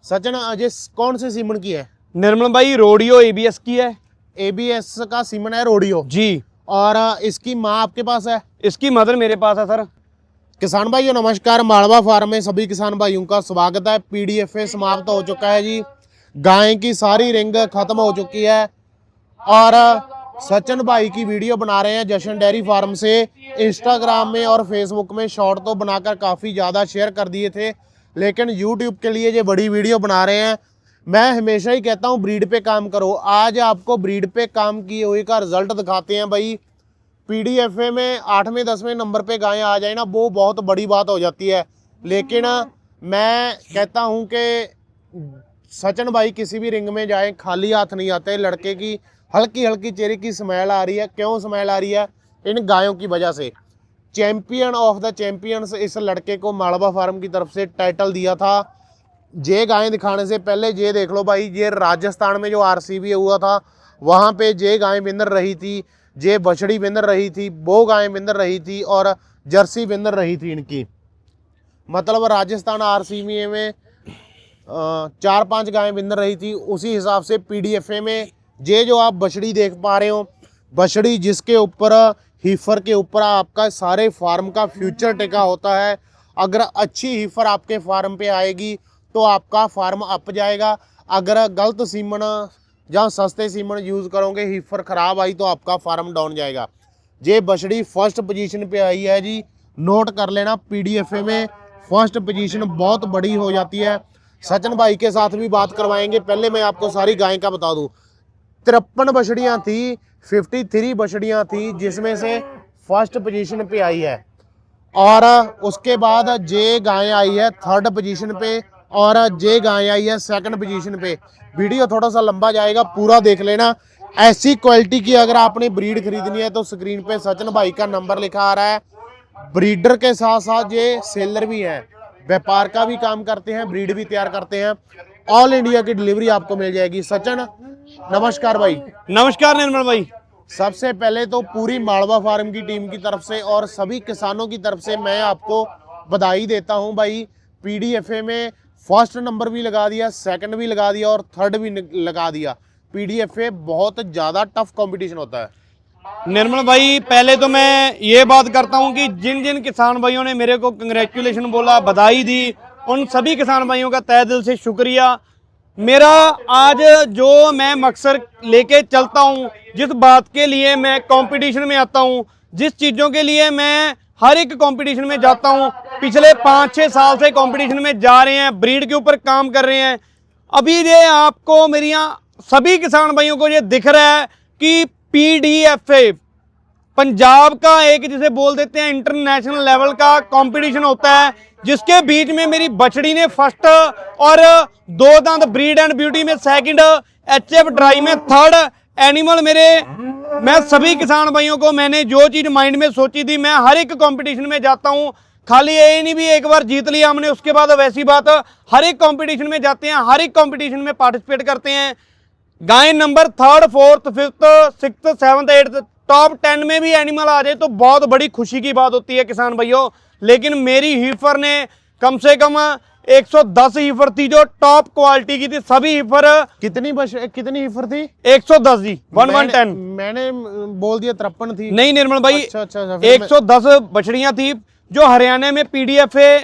सचिन अजय कौन से सीमन की है? निर्मल भाई रोडियो एबीएस की है। एबीएस का सीमन है रोडियो जी। और इसकी माँ आपके पास है? इसकी मदर मेरे पास है सर। किसान भाइयों नमस्कार, मालवा फार्म में सभी किसान भाइयों का स्वागत है। पीडीएफए समाप्त हो चुका है जी, गाय की सारी रिंग खत्म हो चुकी है और सचिन भाई की वीडियो बना रहे हैं जशन डेयरी फार्म से। इंस्टाग्राम में और फेसबुक में शॉर्ट तो बनाकर काफ़ी ज़्यादा शेयर कर दिए थे, लेकिन यूट्यूब के लिए ये बड़ी वीडियो बना रहे हैं। मैं हमेशा ही कहता हूँ ब्रीड पे काम करो। आज आपको ब्रीड पे काम किए हुए का रिजल्ट दिखाते हैं भाई। पीडीएफए में 8वें 10वें नंबर पे गायें आ जाए ना, वो बहुत बड़ी बात हो जाती है। लेकिन मैं कहता हूँ कि सचिन भाई किसी भी रिंग में जाए खाली हाथ नहीं आते। लड़के की हल्की हल्की चेहरे की स्मेल आ रही है। क्यों स्मेल आ रही है? इन गायों की वजह से। चैंपियन ऑफ द चैंपियंस इस लड़के को मालवा फार्म की तरफ से टाइटल दिया था। ये गायें दिखाने से पहले ये देख लो भाई, ये राजस्थान में जो आरसीबी हुआ था वहाँ पे ये गायें विनर रही थी, ये बछड़ी विनर रही थी, वो गायें विनर रही थी और जर्सी विनर रही थी इनकी। मतलब राजस्थान आरसीबी में 4-5 गायें विनर रही थी। उसी हिसाब से पीडीएफए में ये जो आप बछड़ी देख पा रहे हो, बछड़ी जिसके ऊपर हीफर के ऊपर आपका सारे फार्म का फ्यूचर टिका होता है। अगर अच्छी हीफर आपके फार्म पे आएगी तो आपका फार्म अप जाएगा। अगर गलत सीमन जहाँ सस्ते सीमन यूज़ करोगे, हीफर ख़राब आई तो आपका फार्म डाउन जाएगा। ये बछड़ी फर्स्ट पोजीशन पे आई है जी, नोट कर लेना। पीडीएफए में फर्स्ट पोजीशन बहुत बड़ी हो जाती है। सचिन भाई के साथ भी बात करवाएंगे। पहले मैं आपको सारी गाय का बता दूं। 53 बछड़ियाँ थी, 53 बछड़ियाँ थी, जिसमें से फर्स्ट पोजीशन पे आई है और उसके बाद जे गाय आई है थर्ड पोजीशन पे और जे गाय आई है सेकंड पोजीशन पे। वीडियो थोड़ा सा लंबा जाएगा, पूरा देख लेना। ऐसी क्वालिटी की अगर आपने ब्रीड खरीदनी है तो स्क्रीन पे सचिन भाई का नंबर लिखा आ रहा है। ब्रीडर के साथ साथ ये सेलर भी हैं, व्यापार का भी काम करते हैं, ब्रीड भी तैयार करते हैं। ऑल इंडिया की डिलीवरी आपको मिल जाएगी। सचिन नमस्कार भाई। नमस्कार निर्मल भाई। सबसे पहले तो पूरी मालवा फार्म की टीम की तरफ से और सभी किसानों की तरफ से मैं आपको बधाई देता हूं भाई। पीडीएफए में फर्स्ट नंबर भी लगा दिया, सेकंड भी लगा दिया और थर्ड भी लगा दिया। पीडीएफए बहुत ज़्यादा टफ कंपटीशन होता है। निर्मल भाई पहले तो मैं ये बात करता हूं कि जिन जिन किसान भाइयों ने मेरे को कंग्रेचुलेशन बोला, बधाई दी, उन सभी किसान भाइयों का तहे दिल से शुक्रिया। मेरा आज जो मैं मकसद लेके चलता हूं, जिस बात के लिए मैं कंपटीशन में आता हूं, जिस चीज़ों के लिए मैं हर एक कंपटीशन में जाता हूं, पिछले 5-6 साल से कंपटीशन में जा रहे हैं, ब्रीड के ऊपर काम कर रहे हैं। अभी ये आपको मेरी सभी किसान भाइयों को ये दिख रहा है कि पीडीएफए पंजाब का एक जिसे बोल देते हैं इंटरनेशनल लेवल का कंपटीशन होता है, जिसके बीच में मेरी बछड़ी ने फर्स्ट और 2 दांत ब्रीड एंड ब्यूटी में सेकंड, एचएफ ड्राई में थर्ड, एनिमल मेरे। मैं सभी किसान भाइयों को मैंने जो चीज माइंड में सोची थी, मैं हर एक कंपटीशन में जाता हूं। खाली ये नहीं भी एक बार जीत लिया हमने उसके बाद वैसी बात, हर एक कंपटीशन में जाते हैं, हर एक कंपटीशन में पार्टिसिपेट करते हैं। गाय number 3rd 4th 5th 6th 7th 8th top 10 में भी एनिमल आ जाए तो बहुत बड़ी खुशी की बात होती है किसान भाइयों। लेकिन मेरी हीफर ने कम से कम 110 हीफर थी जो टॉप क्वालिटी की थी। सभी हीफर कितनी हीफर थी? 110 जी, 1110। मैंने बोल दिया 53 थी। नहीं निर्मल भाई, अच्छा 110 बछड़ियां थी जो हरियाणा में पीडीएफए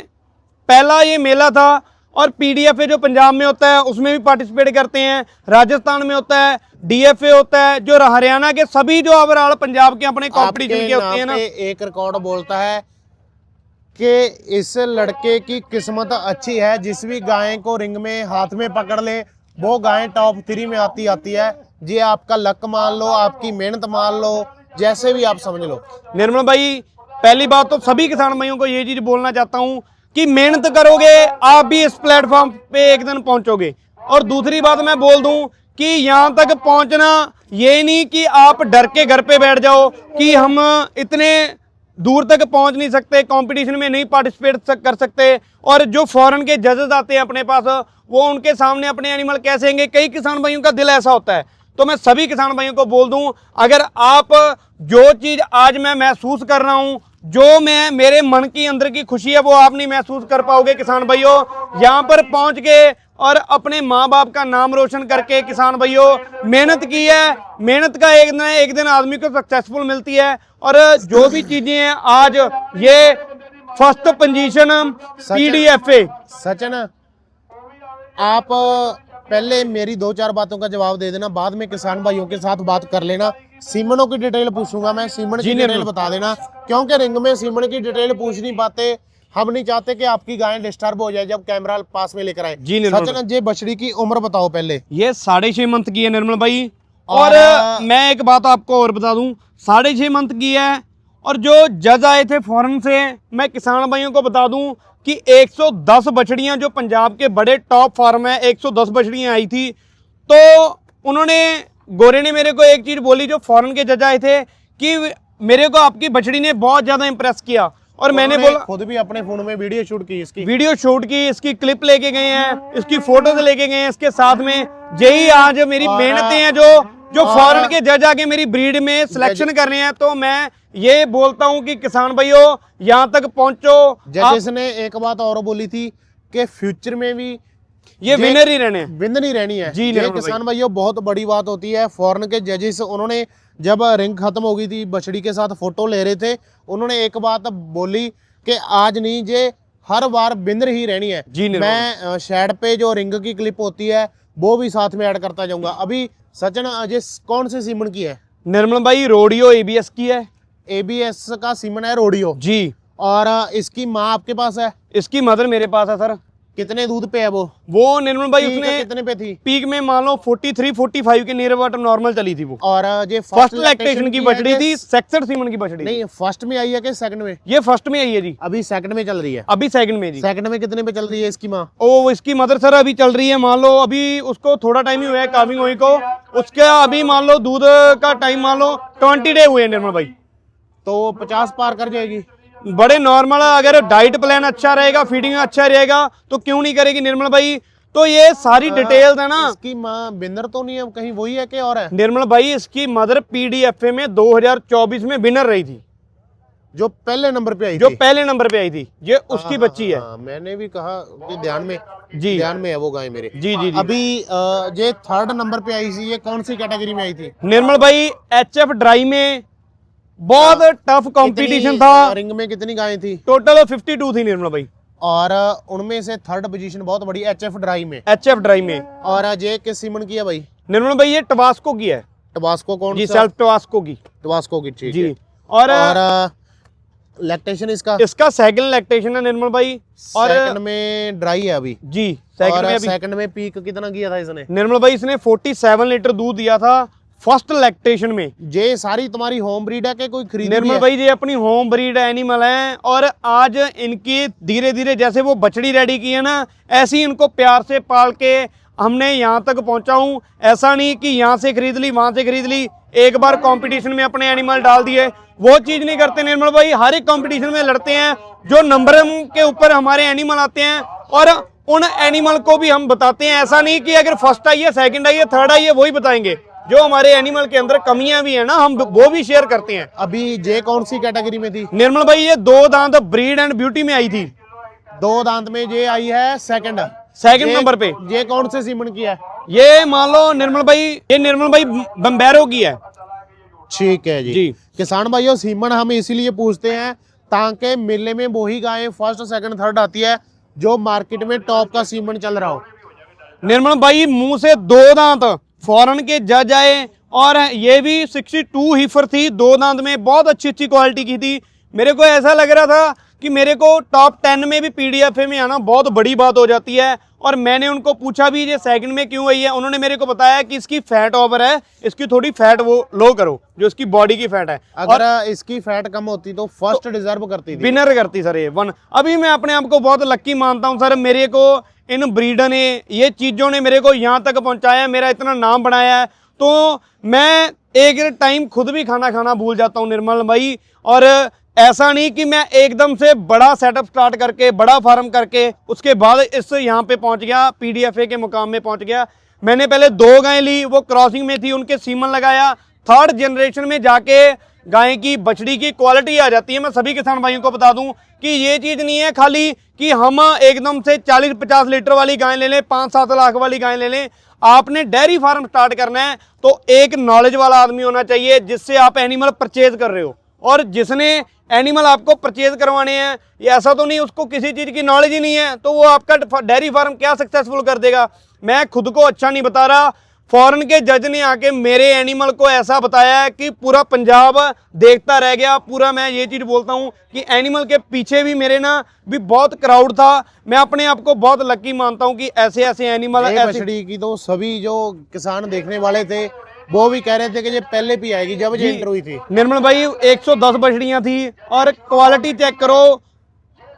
पहला ये मेला था और पीडीएफए जो पंजाब में होता है उसमें भी पार्टिसिपेट करते हैं, राजस्थान में होता है, डीएफए होता है, जो हरियाणा के सभी जो ओवरऑल पंजाब के अपने कंपटीशन के होते हैं ना। एक रिकॉर्ड बोलता है कि इस लड़के की किस्मत अच्छी है, जिस भी गाय को रिंग में हाथ में पकड़ ले वो गाय टॉप 3 में आती है। ये आपका लक मान लो, आपकी मेहनत मान लो, जैसे भी आप समझ लो। निर्मल भाई पहली बात तो सभी किसान भाइयों को ये चीज बोलना चाहता हूं कि मेहनत करोगे आप भी इस प्लेटफॉर्म पे एक दिन पहुंचोगे। और दूसरी बात मैं बोल दूं कि यहां तक पहुंचना ये नहीं कि आप डर के घर पे बैठ जाओ कि हम इतने दूर तक पहुंच नहीं सकते, कंपटीशन में नहीं पार्टिसिपेट कर सकते। और जो फॉरेन के जजेस आते हैं अपने पास, वो उनके सामने अपने एनिमल कैसे होंगे, कई किसान भाइयों का दिल ऐसा होता है। तो मैं सभी किसान भाइयों को बोल दूं, अगर आप जो चीज आज मैं महसूस कर रहा हूं, जो मैं मेरे मन की अंदर की खुशी है, वो आप नहीं महसूस कर पाओगे किसान भाइयों। यहाँ पर पहुंच के और अपने माँ बाप का नाम रोशन करके किसान भाइयों मेहनत की है। मेहनत का एक न एक दिन आदमी को सक्सेसफुल मिलती है। और जो भी चीजें हैं आज ये फर्स्ट पोजीशन PDFA। सचिन, आप पहले मेरी 2-4 बातों का जवाब दे देना, बाद में किसान भाइयों के साथ बात कर लेना। सीमनों की डिटेल पूछूंगा मैं, सीमन की डिटेल बता देना, क्योंकि रिंग में सीमन की डिटेल पूछ नहीं पाते। हम नहीं चाहते कि आपकी गाय डिस्टर्ब हो जाए जब कैमरा पास में लेकर आए। सचिन, ये बछड़ी की उम्र बताओ पहले। ये 6.5 मंथ की है निर्मल भाई। और मैं एक बात आपको और बता दूं, 6.5 मंथ की है। और जो जज आए थे फॉरेन से, मैं किसान भाइयों को बता दूं कि 110 बछड़ियां, जो पंजाब के बड़े टॉप फार्म है, 110 बछड़ियां आई थी। तो उन्होंने, गोरे ने मेरे को एक चीज बोली, जो फॉरेन के जज आए थे, कि मेरे को आपकी बछड़ी ने बहुत ज्यादा इंप्रेस किया। और मैंने बोला, खुद भी अपने फोन में वीडियो शूट की, इसकी क्लिप लेके गए हैं, इसकी फोटोज लेके गए हैं। इसके साथ में यही आज मेरी मेहनतें हैं, जो फॉरेन के जज आके मेरी ब्रीड में सिलेक्शन कर रहे हैं। तो मैं ये बोलता हूं कि किसान भाइयों यहाँ तक पहुंचो। जजेस ने एक बात और बोली थी कि फ्यूचर में भी ये विनर ही रहने, विनर ही रहनी है। जी ये किसान भाइयों बहुत बड़ी बात होती है। फॉरेन के जजेस, उन्होंने जब रिंग खत्म हो गई थी, बछड़ी के साथ फोटो ले रहे थे, उन्होंने एक बात बोली कि आज नहीं, जे हर बार विनर ही रहनी है। मैं शेड पे जो रिंग की क्लिप होती है वो भी साथ में ऐड करता जाऊंगा। अभी सचिन, अजय कौन से सीमन की है? निर्मल भाई रोडियो ABS की है। ABS का सीमन है रोडियो जी। और इसकी माँ आपके पास है? इसकी मदर मेरे पास है सर। कितने दूध पे है वो? निर्मल भाई उसने कितने पे थी? पीक में मान लो 43-45 के नियर अबाउट नॉर्मल चली थी वो। और ये फर्स्ट लैक्टेशन की बछड़ी थी, 66 सीमन की बछड़ी। नहीं, फर्स्ट में आई है कि सेकंड में? ये फर्स्ट में आई है जी। अभी सेकंड में चल रही है? अभी सेकंड में जी। सेकंड में कितने पे चल रही है इसकी माँ? इसकी मदर सर अभी चल रही है, मान लो अभी उसको थोड़ा टाइम ही हुआ है काविंग हुई को। उसका अभी मान लो दूध का टाइम मान लो 20 डे हुए हैं निर्मल भाई। तो 50 पार कर जाएगी? बड़े नॉर्मल, अगर डाइट प्लान अच्छा रहेगा, फीडिंग अच्छा रहेगा, तो क्यों नहीं करेगी निर्मल भाई। तो ये सारी डिटेल्स है ना। इसकी माँ विनर तो नहीं है कहीं, वही है कि और है? निर्मल भाई इसकी मदर PDFA में 2024 में विनर रही थी, जो पहले नंबर पे आई जो पहले नंबर पे आई थी। ये उसकी बच्ची है। मैंने भी कहा कि ध्यान में जी, ध्यान में है वो गाय मेरे। जी जी जी। अभी ये थर्ड नंबर पे आई थी, ये कौन सी कैटेगरी में आई थी? निर्मल भाई HF ड्राई में बहुत टफ कंपटीशन था। रिंग में कितनी गायें थी? टोटल 52 थी निर्मल भाई। और उनमें से थर्ड पोजीशन बहुत बड़ी HF ड्राई में। HF ड्राई में। और ये किस सीमन की है भाई? निर्मल भाई ये टबास्को की है। टबास्को कौन जी? सा? सेल्फ टबास्को की। टबास्को की, ठीक जी। है। और लैक्टेशन इसका सेकंड लैक्टेशन है निर्मल भाई। और सेकंड में ड्राई है अभी जी। सेकंड में पीक कितना किया था इसने? निर्मल भाई इसने 47 लीटर दूध दिया था फर्स्ट लैक्टेशन में। ये सारी तुम्हारी होम ब्रीड है कि कोई खरीदी? निर्मल भाई ये अपनी होम ब्रीड एनिमल है। और आज इनकी धीरे धीरे जैसे वो बछड़ी रेडी की है ना, ऐसी इनको प्यार से पाल के हमने यहाँ तक पहुंचा हूँ। ऐसा नहीं कि यहाँ से खरीद ली, वहां से खरीद ली, एक बार कंपटीशन में अपने एनिमल डाल दिए, वो चीज नहीं करते निर्मल भाई। हर एक कंपटीशन में लड़ते हैं, जो नंबर के ऊपर हमारे एनिमल आते हैं और उन एनिमल को भी हम बताते हैं। ऐसा नहीं कि अगर फर्स्ट आई है, सेकंड आई है, थर्ड आई है, वही बताएंगे। जो हमारे एनिमल के अंदर कमियां भी है ना, हम वो भी शेयर करते हैं। अभी ये कौन सी कैटेगरी में थी निर्मल भाई? ये 2 दांत ब्रीड एंड ब्यूटी में आई थी। 2 दांत में ये आई है सेकंड नंबर पे। ये कौन से सीमन की है? ये मान लो निर्मल भाई, ये निर्मल भाई बम्बैरो की है। ठीक है जी। किसान भाइयों, सीमन हम इसीलिए पूछते हैं ताकि मेले में वही गायें फर्स्ट सेकंड थर्ड आती है जो मार्केट में टॉप का सीमन चल रहा हो। निर्मल भाई मुंह से 2 दांत, फॉरेन के जज आए और ये भी 62 हीफर थी, 2 दांत में, बहुत अच्छी क्वालिटी की थी। मेरे को ऐसा लग रहा था कि मेरे को टॉप 10 में भी PDFA में आना बहुत बड़ी बात हो जाती है। और मैंने उनको पूछा भी ये सेकंड में क्यों आई है, उन्होंने मेरे को बताया कि इसकी फैट ओवर है, इसकी थोड़ी फैट वो लो करो, जो इसकी बॉडी की फैट है। अगर इसकी फैट कम होती तो फर्स्ट डिजर्व करती थी, विनर करती सर ये 1। अभी मैं अपने आप को बहुत लक्की मानता हूँ सर, मेरे को इन ब्रीडर ने, ये चीज़ों ने मेरे को यहाँ तक पहुँचाया, मेरा इतना नाम बनाया है। तो मैं एक टाइम खुद भी खाना भूल जाता हूँ निर्मल भाई। और ऐसा नहीं कि मैं एकदम से बड़ा सेटअप स्टार्ट करके, बड़ा फार्म करके उसके बाद इस यहाँ पे पहुँच गया, PDFA के मुकाम में पहुँच गया। मैंने पहले 2 गायें ली, वो क्रॉसिंग में थी, उनके सीमन लगाया। 3rd जनरेशन में जाके गाय की बछड़ी की क्वालिटी आ जाती है। मैं सभी किसान भाइयों को बता दूं कि ये चीज़ नहीं है खाली कि हम एकदम से 40-50 लीटर वाली गाय ले लें, 5-7 लाख वाली गाय ले लें। आपने डेयरी फार्म स्टार्ट करना है तो एक नॉलेज वाला आदमी होना चाहिए जिससे आप एनिमल परचेज कर रहे हो, और जिसने एनिमल आपको परचेज करवाने हैं ये ऐसा तो नहीं उसको किसी चीज़ की नॉलेज ही नहीं है, तो वो आपका डेयरी फार्म क्या सक्सेसफुल कर देगा। मैं खुद को अच्छा नहीं बता रहा, फॉरेन के जज ने आके मेरे एनिमल को ऐसा बताया है कि पूरा पंजाब देखता रह गया। पूरा मैं ये चीज़ बोलता हूँ कि एनिमल के पीछे भी मेरे ना भी बहुत क्राउड था। मैं अपने आप को बहुत लकी मानता हूँ कि ऐसे ऐसे एनिमल बछड़ी की तो सभी जो किसान देखने वाले थे वो भी कह रहे थे कि ये पहले भी आएगी जब ये एंटर हुई थी। निर्मल भाई 110 बछड़ियां थी और क्वालिटी चेक करो।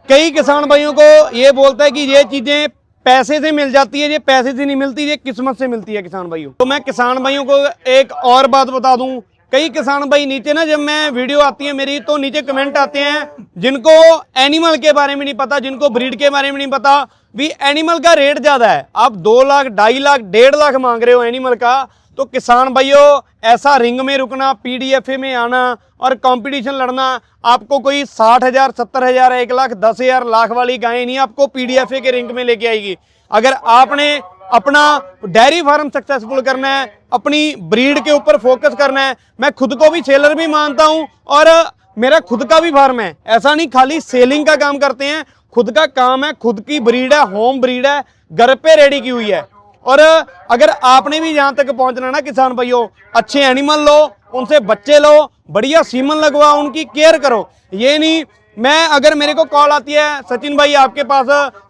कई किसान भाइयों को ये बोलता है कि ये चीजें पैसे से मिल जाती है, ये पैसे से नहीं मिलती, ये किस्मत से मिलती है किसान भाइयों। तो मैं किसान भाइयों को एक और बात बता दूं, कई किसान भाई नीचे ना जब मैं वीडियो आती है मेरी तो नीचे कमेंट आते हैं जिनको एनिमल के बारे में नहीं पता, जिनको ब्रीड के बारे में नहीं पता, भी एनिमल का रेट ज्यादा है, आप 2 लाख 2.5 लाख 1.5 लाख मांग रहे हो एनिमल का। तो किसान भाइयों ऐसा रिंग में रुकना, पीडीएफए में आना और कंपटीशन लड़ना, आपको कोई 60,000 70,000 1 लाख 10,000 लाख वाली गाय नहीं आपको पीडीएफए के रिंग में लेके आएगी। अगर आपने अपना डेयरी फार्म सक्सेसफुल करना है, अपनी ब्रीड के ऊपर फोकस करना है, मैं खुद को भी सेलर भी मानता हूं और मेरा खुद का भी फार्म है, ऐसा नहीं खाली सेलिंग का काम करते हैं, खुद का काम है, खुद की ब्रीड है, होम ब्रीड है, घर पे रेडी की हुई है। और अगर आपने भी यहां तक पहुंचना ना किसान भाइयों, अच्छे एनिमल लो, उनसे बच्चे लो, बढ़िया सीमन लगवाओ, उनकी केयर करो। ये नहीं मैं अगर मेरे को कॉल आती है सचिन भाई आपके पास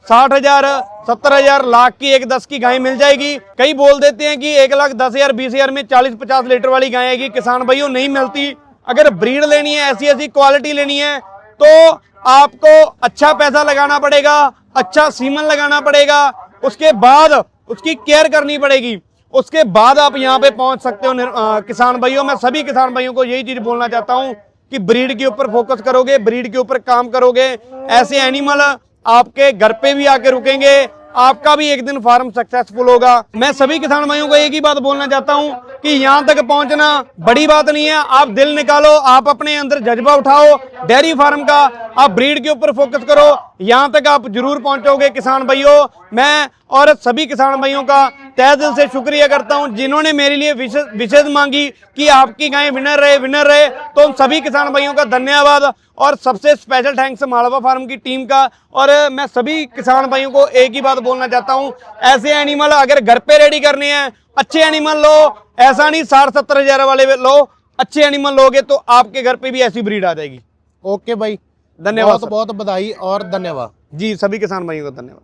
60,000 70,000 लाख की 1-10 की गाय मिल जाएगी, कई बोल देते हैं कि 1 लाख 10,000 20,000 में 40-50 लीटर वाली गाय आएगी, किसान भाइयों नहीं मिलती। अगर ब्रीड लेनी है, ऐसी ऐसी क्वालिटी लेनी है तो आपको अच्छा पैसा लगाना पड़ेगा, अच्छा सीमन लगाना पड़ेगा, उसके बाद उसकी केयर करनी पड़ेगी, उसके बाद आप यहाँ पे पहुंच सकते हो। किसान भाइयों मैं सभी किसान भाइयों को यही चीज बोलना चाहता हूँ कि ब्रीड के ऊपर फोकस करोगे, ब्रीड के ऊपर काम करोगे, ऐसे एनिमल आपके घर पे भी आके रुकेंगे, आपका भी एक दिन फार्म सक्सेसफुल होगा। मैं सभी किसान भाइयों को एक ही बात बोलना चाहता हूं कि यहां तक पहुंचना बड़ी बात नहीं है, आप दिल निकालो, आप अपने अंदर जज्बा उठाओ डेयरी फार्म का, आप ब्रीड के ऊपर फोकस करो, यहां तक आप जरूर पहुंचोगे किसान भाइयों। मैं और सभी किसान भाइयों का तहे दिल से शुक्रिया करता हूं जिन्होंने मेरे लिए विशेष मांगी कि आपकी गाय विनर रहे, तो उन सभी किसान भाइयों का धन्यवाद और सबसे स्पेशल थैंक्स मालवा फार्म की टीम का। और मैं सभी किसान भाइयों को एक ही बात बोलना चाहता हूं, ऐसे एनिमल अगर घर पे रेडी करने हैं, अच्छे एनिमल लो, ऐसा नहीं 60-70 हजार वाले लो, अच्छे एनिमल लोगे तो आपके घर पे भी ऐसी ब्रीड आ जाएगी। ओके भाई, धन्यवाद, बहुत बहुत बधाई और धन्यवाद जी, सभी किसान भाइयों को धन्यवाद।